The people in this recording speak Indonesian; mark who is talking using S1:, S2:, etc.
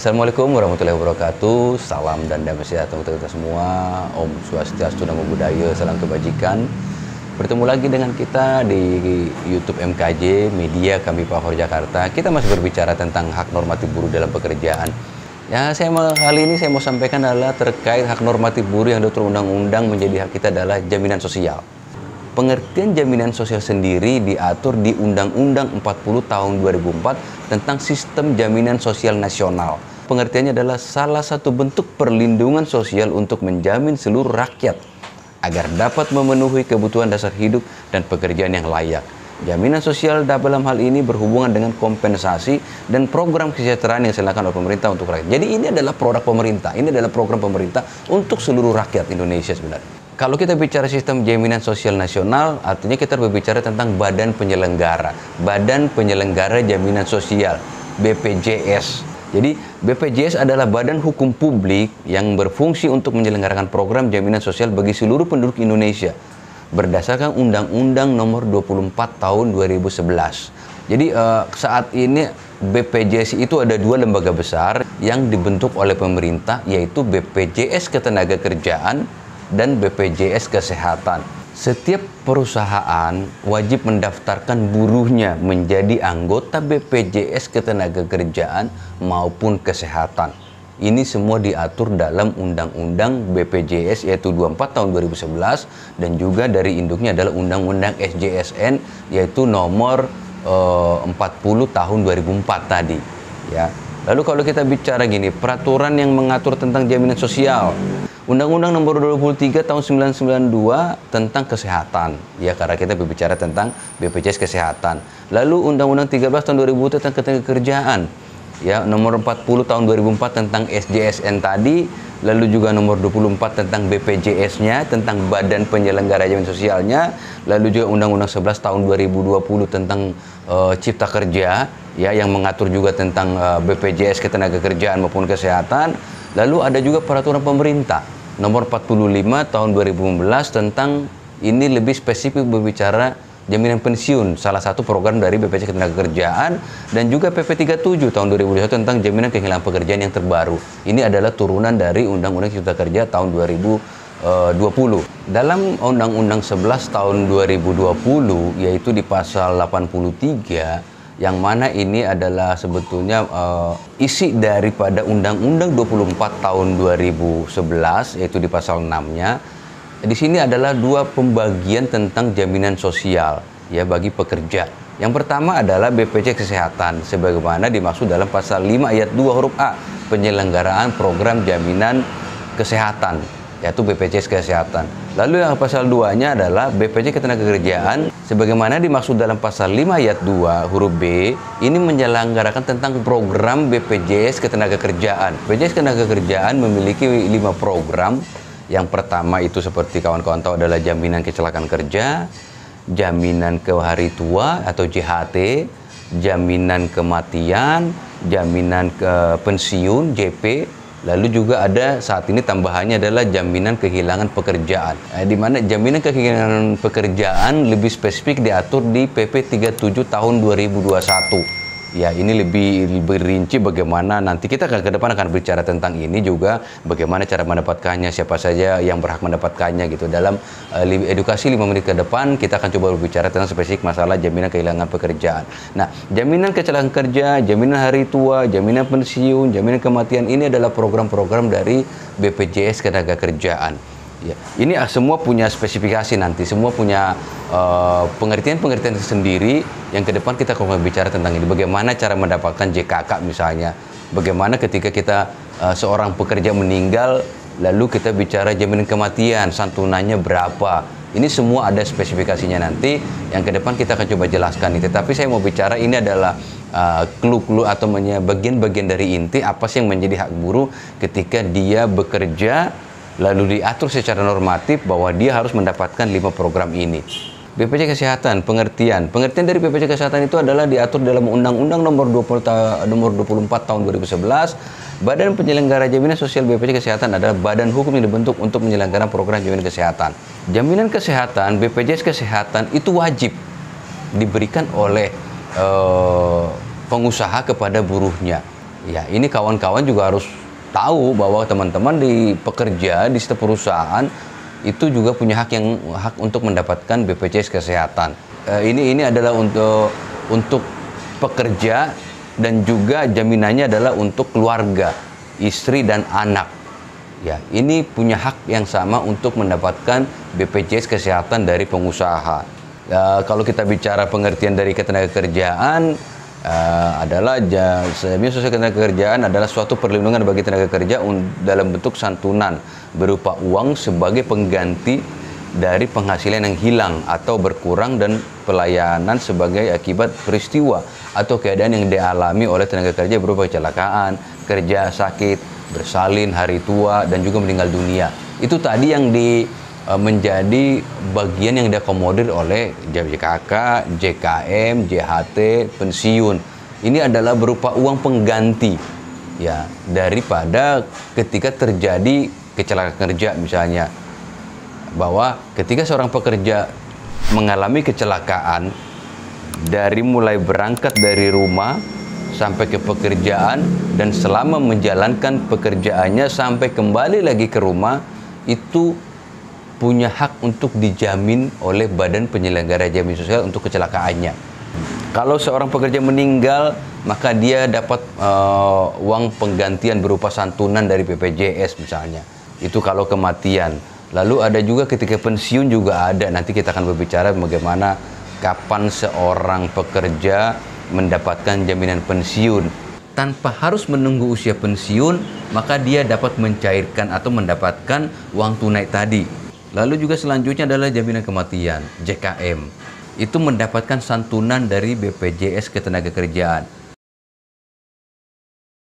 S1: Assalamualaikum warahmatullahi wabarakatuh. Salam dan damai sejahtera untuk kita semua. Om Swastiastu, Namo Buddhaya, salam kebajikan. Bertemu lagi dengan kita di YouTube MKJ, media kami Pahor Jakarta. Kita masih berbicara tentang hak normatif buruh dalam pekerjaan. Ya, kali ini saya mau sampaikan adalah terkait hak normatif buruh yang diatur undang-undang menjadi hak kita adalah jaminan sosial. Pengertian jaminan sosial sendiri diatur di Undang-Undang 40 tahun 2004 tentang Sistem Jaminan Sosial Nasional. Pengertiannya adalah salah satu bentuk perlindungan sosial untuk menjamin seluruh rakyat agar dapat memenuhi kebutuhan dasar hidup dan pekerjaan yang layak. Jaminan sosial dalam hal ini berhubungan dengan kompensasi dan program kesejahteraan yang dilakukan oleh pemerintah untuk rakyat. Jadi ini adalah produk pemerintah, ini adalah program pemerintah untuk seluruh rakyat Indonesia sebenarnya. Kalau kita bicara sistem jaminan sosial nasional, artinya kita berbicara tentang badan penyelenggara jaminan sosial, BPJS. Jadi BPJS adalah badan hukum publik yang berfungsi untuk menyelenggarakan program jaminan sosial bagi seluruh penduduk Indonesia berdasarkan Undang-Undang Nomor 24 Tahun 2011. Jadi saat ini BPJS itu ada dua lembaga besar yang dibentuk oleh pemerintah, yaitu BPJS Ketenagakerjaan dan BPJS Kesehatan. Setiap perusahaan wajib mendaftarkan buruhnya menjadi anggota BPJS Ketenagakerjaan maupun Kesehatan. Ini semua diatur dalam Undang-Undang BPJS yaitu 24 tahun 2011 dan juga dari induknya adalah Undang-Undang SJSN yaitu nomor 40 tahun 2004 tadi, ya. Lalu kalau kita bicara gini, peraturan yang mengatur tentang jaminan sosial, Undang-Undang Nomor 23 Tahun 1992 tentang kesehatan, ya, karena kita berbicara tentang BPJS Kesehatan. Lalu Undang-Undang 13 Tahun 2000 tentang Ketenagakerjaan, ya, Nomor 40 Tahun 2004 tentang SJSN tadi, lalu juga Nomor 24 tentang BPJS-nya, tentang Badan Penyelenggara Jaminan Sosialnya, lalu juga Undang-Undang 11 Tahun 2020 tentang Cipta Kerja, ya, yang mengatur juga tentang BPJS Ketenagakerjaan maupun Kesehatan. Lalu ada juga peraturan pemerintah nomor 45 tahun 2015 tentang ini lebih spesifik berbicara jaminan pensiun, salah satu program dari BPJS Ketenagakerjaan, dan juga PP 37 tahun 2021 tentang jaminan kehilangan pekerjaan yang terbaru. Ini adalah turunan dari Undang-Undang Cipta Kerja tahun 2020. Dalam Undang-Undang 11 tahun 2020 yaitu di pasal 83, yang mana ini adalah sebetulnya isi daripada Undang-Undang 24 tahun 2011 yaitu di pasal 6-nya. Di sini adalah dua pembagian tentang jaminan sosial, ya, bagi pekerja. Yang pertama adalah BPJS Kesehatan sebagaimana dimaksud dalam pasal 5 ayat 2 huruf A, penyelenggaraan program jaminan kesehatan, yaitu BPJS Kesehatan. Lalu yang pasal 2-nya adalah BPJS Ketenagakerjaan sebagaimana dimaksud dalam pasal 5 ayat 2 huruf B, ini menyelenggarakan tentang program BPJS Ketenagakerjaan. BPJS Ketenagakerjaan memiliki 5 program. Yang pertama itu seperti kawan-kawan tahu adalah jaminan kecelakaan kerja, jaminan ke hari tua atau JHT, jaminan kematian, jaminan ke pensiun JP. Lalu juga ada saat ini tambahannya adalah jaminan kehilangan pekerjaan. Di mana jaminan kehilangan pekerjaan lebih spesifik diatur di PP 37 tahun 2021. Ya, ini lebih rinci bagaimana nanti kita ke depan akan bicara tentang ini juga, bagaimana cara mendapatkannya, siapa saja yang berhak mendapatkannya gitu. Dalam edukasi 5 menit ke depan kita akan coba berbicara tentang spesifik masalah jaminan kehilangan pekerjaan. Nah, jaminan kecelakaan kerja, jaminan hari tua, jaminan pensiun, jaminan kematian ini adalah program-program dari BPJS Ketenagakerjaan. Ya, ini semua punya spesifikasi nanti, semua punya pengertian-pengertian sendiri yang ke depan kita akan bicara tentang ini. Bagaimana cara mendapatkan JKK misalnya, bagaimana ketika kita seorang pekerja meninggal, lalu kita bicara jaminan kematian, santunannya berapa. Ini semua ada spesifikasinya nanti yang ke depan kita akan coba jelaskan ini. Tetapi saya mau bicara ini adalah clue-clue atau bagian-bagian dari inti apa sih yang menjadi hak buruh ketika dia bekerja lalu diatur secara normatif bahwa dia harus mendapatkan 5 program ini. BPJS Kesehatan, pengertian dari BPJS Kesehatan itu adalah diatur dalam Undang-Undang Nomor 24 Tahun 2011. Badan Penyelenggara Jaminan Sosial BPJS Kesehatan adalah badan hukum yang dibentuk untuk menyelenggarakan program jaminan kesehatan. Jaminan kesehatan BPJS Kesehatan itu wajib diberikan oleh pengusaha kepada buruhnya. Ya, ini kawan-kawan juga harus tahu bahwa teman-teman di pekerja di setiap perusahaan itu juga punya hak untuk mendapatkan BPJS Kesehatan. Ini adalah untuk pekerja, dan juga jaminannya adalah untuk keluarga, istri dan anak. Ya, ini punya hak yang sama untuk mendapatkan BPJS Kesehatan dari pengusaha. Kalau kita bicara pengertian dari ketenagakerjaan, adalah jaminan sosial ketenagakerjaan adalah suatu perlindungan bagi tenaga kerja dalam bentuk santunan berupa uang sebagai pengganti dari penghasilan yang hilang atau berkurang dan pelayanan sebagai akibat peristiwa atau keadaan yang dialami oleh tenaga kerja berupa kecelakaan kerja, sakit, bersalin, hari tua, dan juga meninggal dunia. Itu tadi yang menjadi bagian yang diakomodir oleh JKK, JKM, JHT, pensiun. Ini adalah berupa uang pengganti ya daripada ketika terjadi kecelakaan kerja misalnya. Bahwa ketika seorang pekerja mengalami kecelakaan dari mulai berangkat dari rumah sampai ke pekerjaan dan selama menjalankan pekerjaannya sampai kembali lagi ke rumah, itu punya hak untuk dijamin oleh Badan Penyelenggara Jaminan Sosial untuk kecelakaannya. Kalau seorang pekerja meninggal, maka dia dapat uang penggantian berupa santunan dari BPJS misalnya. Itu kalau kematian. Lalu ada juga ketika pensiun juga ada. Nanti kita akan berbicara bagaimana kapan seorang pekerja mendapatkan jaminan pensiun. Tanpa harus menunggu usia pensiun, maka dia dapat mencairkan atau mendapatkan uang tunai tadi. Lalu juga selanjutnya adalah jaminan kematian, JKM. Itu mendapatkan santunan dari BPJS Ketenagakerjaan.